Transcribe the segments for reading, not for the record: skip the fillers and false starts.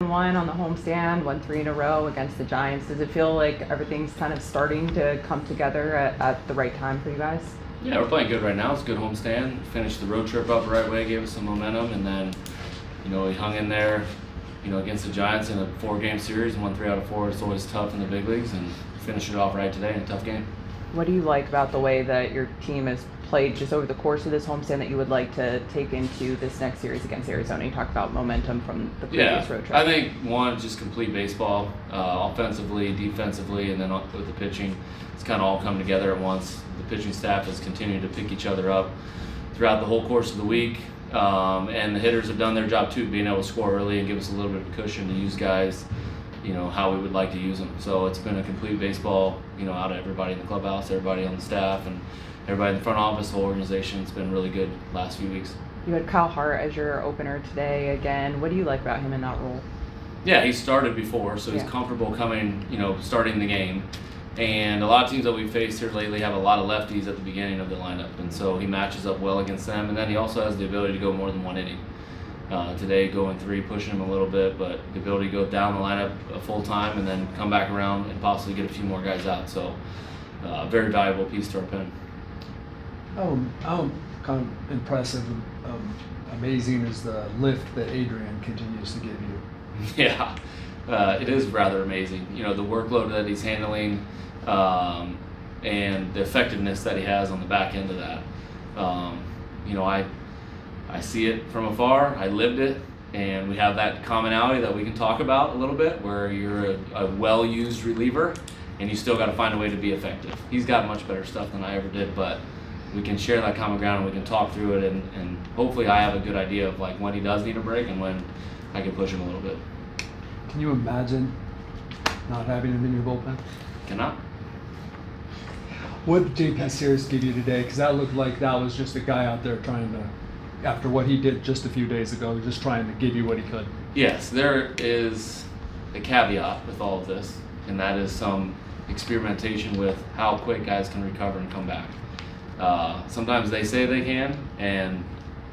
One on the homestand, won 3 in a row against the Giants. Does it feel like everything's kind of starting to come together at the right time for you guys? Yeah, we're playing good right now. It's a good homestand. Finished the road trip up the right way, gave us some momentum, and then, we hung in there, against the Giants in a 4-game series and won 3 out of 4. It's always tough in the big leagues, and finished it off right today in a tough game. What do you like about the way that your team has played just over the course of this homestand that you would like to take into this next series against Arizona? You talk about momentum from the previous road trip. I think one, just complete baseball, offensively, defensively, and then with the pitching. It's kind of all come together at once. The pitching staff has continued to pick each other up throughout the whole course of the week, and the hitters have done their job too, being able to score early and give us a little bit of cushion to use guys how we would like to use them. So it's been a complete baseball, out of everybody in the clubhouse, everybody on the staff, and everybody in the front office, the whole organization. It's been really good last few weeks. You had Kyle Hart as your opener today again. What do you like about him in that role? Yeah, he started before, so he's comfortable coming, starting the game. And a lot of teams that we've faced here lately have a lot of lefties at the beginning of the lineup, and so he matches up well against them. And then he also has the ability to go more than one inning. Today going 3, pushing him a little bit, but the ability to go down the lineup a full time and then come back around and possibly get a few more guys out. So very valuable piece to our pen. How kind of impressive, amazing is the lift that Adrian continues to give you? Yeah, it is rather amazing. The workload that he's handling and the effectiveness that he has on the back end of that. I see it from afar. I lived it, and we have that commonality that we can talk about a little bit, where you're a well-used reliever, and you still got to find a way to be effective. He's got much better stuff than I ever did, but we can share that common ground and we can talk through it, and hopefully I have a good idea of when he does need a break and when I can push him a little bit. Can you imagine not having him in your bullpen? Cannot. What did JP Sears give you today? Because that looked like that was just a guy out there trying to, after what he did just a few days ago, just trying to give you what he could. Yes, there is a caveat with all of this, and that is some experimentation with how quick guys can recover and come back. Sometimes they say they can, and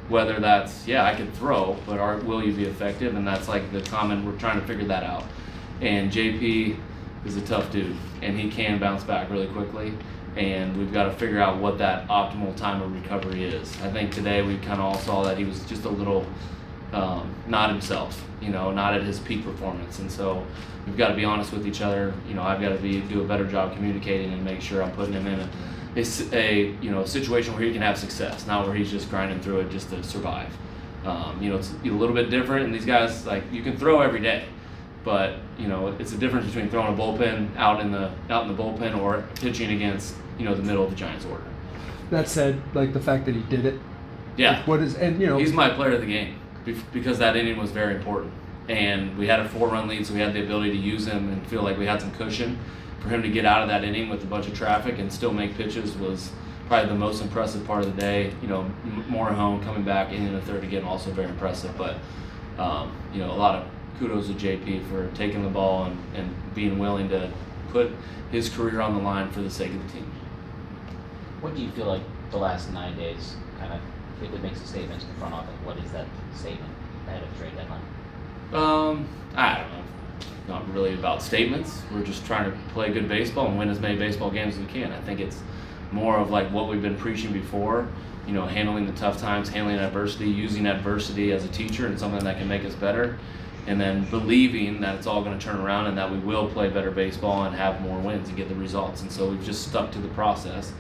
whether that's, I can throw, but will you be effective? And that's like the common, we're trying to figure that out. And JP is a tough dude, and he can bounce back really quickly, and we've got to figure out what that optimal time of recovery is. I think today we kind of all saw that he was just a little not himself, not at his peak performance, and so we've got to be honest with each other. I've got to do a better job communicating and make sure I'm putting him in a situation where he can have success, not where he's just grinding through it just to survive. It's a little bit different, and these guys, you can throw every day, but it's a difference between throwing a bullpen out in the bullpen or pitching against the middle of the Giants order. That said, the fact that he did it. Yeah. He's my player of the game because that inning was very important, and we had a 4-run lead, so we had the ability to use him and feel like we had some cushion. For him to get out of that inning with a bunch of traffic and still make pitches was probably the most impressive part of the day. Morejón coming back in the third again, also very impressive. But a lot of kudos to JP for taking the ball and being willing to put his career on the line for the sake of the team. What do you feel like the last 9 days kind of, if it makes a statement to the front office, what is that statement ahead of the trade deadline? I don't know. Not really about statements. We're just trying to play good baseball and win as many baseball games as we can. I think it's more of what we've been preaching before, handling the tough times, handling adversity, using adversity as a teacher and something that can make us better, and then believing that it's all going to turn around and that we will play better baseball and have more wins and get the results. And so we've just stuck to the process,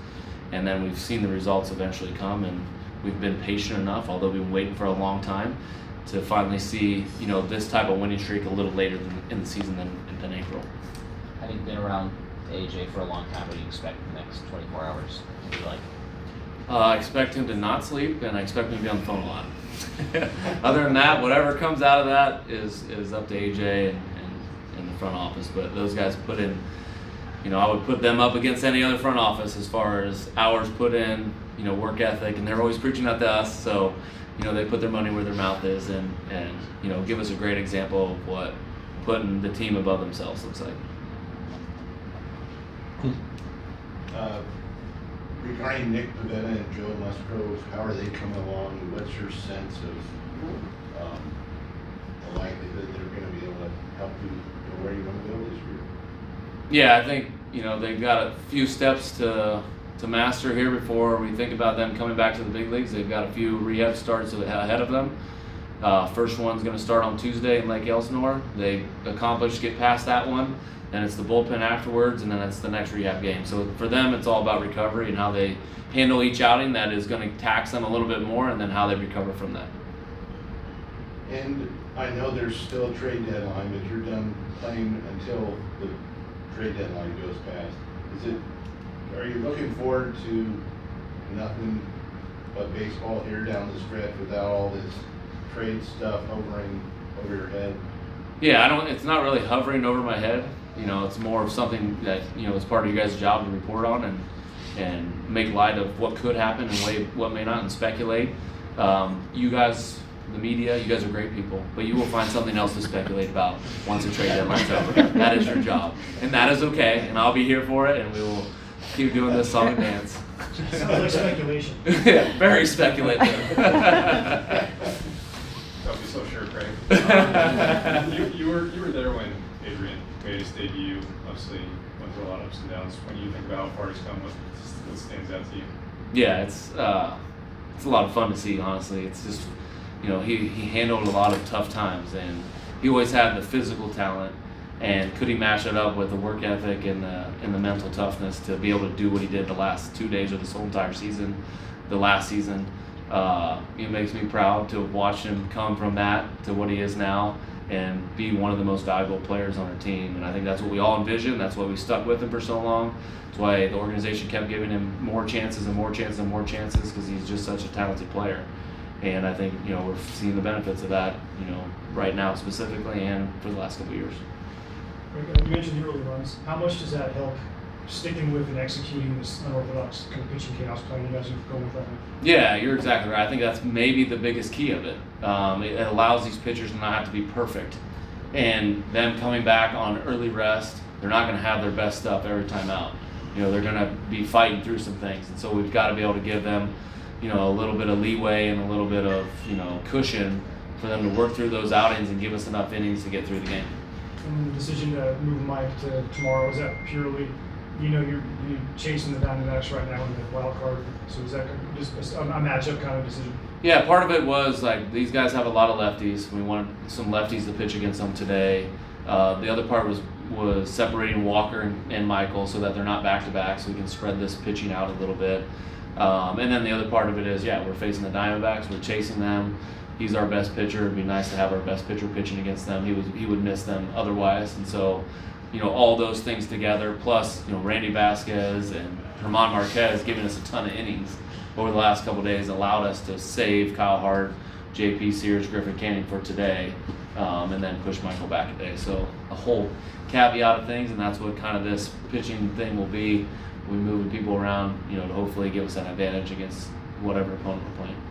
and then we've seen the results eventually come, and we've been patient enough, although we've been waiting for a long time, to finally see this type of winning streak a little later in the season than April. Having been around AJ for a long time, what do you expect in the next 24 hours to be like? I expect him to not sleep, and I expect him to be on the phone a lot. Other than that, whatever comes out of that is up to AJ and the front office. But those guys put in, I would put them up against any other front office as far as hours put in, work ethic, and they're always preaching that to us. So they put their money where their mouth is and give us a great example of what putting the team above themselves looks like. Regarding Nick Pavetta and Joe Musgrove, how are they coming along? What's your sense of the likelihood they're going to be able to to where you want to go this year? Yeah, I think they've got a few steps to master here before we think about them coming back to the big leagues. They've got a few rehab starts ahead of them. First one's going to start on Tuesday in Lake Elsinore. They get past that one, then it's the bullpen afterwards, and then it's the next rehab game. So for them, it's all about recovery and how they handle each outing that is going to tax them a little bit more, and then how they recover from that. And I know there's still a trade deadline, but you're done playing until the trade deadline goes past. Are you looking forward to nothing but baseball here down the stretch without all this trade stuff hovering over your head? Yeah, it's not really hovering over my head. It's more of something that, is part of you guys' job to report on and make light of what could happen and what may not, and speculate. You guys, the media, you guys are great people, but you will find something else to speculate about once the trade deadline's over. That is your job, and that is okay, and I'll be here for it, and we will keep doing this song and dance. Sounds like speculation. Yeah, very speculative. Don't be so sure, Craig. You were there when Adrian made his debut. Obviously, went through a lot of ups and downs. When you think about how far he's come, what stands out to you? Yeah, it's a lot of fun to see. Honestly, it's just he handled a lot of tough times, and he always had the physical talent. And could he match it up with the work ethic and the mental toughness to be able to do what he did the last 2 days of this whole entire season, the last season? It makes me proud to have watched him come from that to what he is now and be one of the most valuable players on our team. And I think that's what we all envisioned. That's why we stuck with him for so long. That's why the organization kept giving him more chances and more chances and more chances, because he's just such a talented player. And I think we're seeing the benefits of that right now specifically and for the last couple of years. You mentioned the early runs. How much does that help sticking with and executing this unorthodox kind of pitching chaos plan you guys are going with right now? Yeah, you're exactly right. I think that's maybe the biggest key of it. It allows these pitchers to not have to be perfect. And them coming back on early rest, they're not going to have their best stuff every time out. They're going to be fighting through some things. And so we've got to be able to give them, a little bit of leeway and a little bit of, cushion for them to work through those outings and give us enough innings to get through the game. And the decision to move Mike to tomorrow, is that purely, you're chasing the Dbacks right now in the wild card, so is that just a matchup kind of decision? Yeah, part of it was like these guys have a lot of lefties. We wanted some lefties to pitch against them today. The other part was separating Walker and Michael so that they're not back-to-back, so we can spread this pitching out a little bit. And then the other part of it is, we're facing the Diamondbacks, we're chasing them. He's our best pitcher. It'd be nice to have our best pitcher pitching against them. He would miss them otherwise. And so, all those things together, plus, Randy Vasquez and German Marquez giving us a ton of innings over the last couple of days allowed us to save Kyle Hart, JP Sears, Griffin Canning for today, and then push Michael back a day. So a whole caveat of things, and that's what kind of this pitching thing will be. We moving people around, to hopefully give us an advantage against whatever opponent we're playing.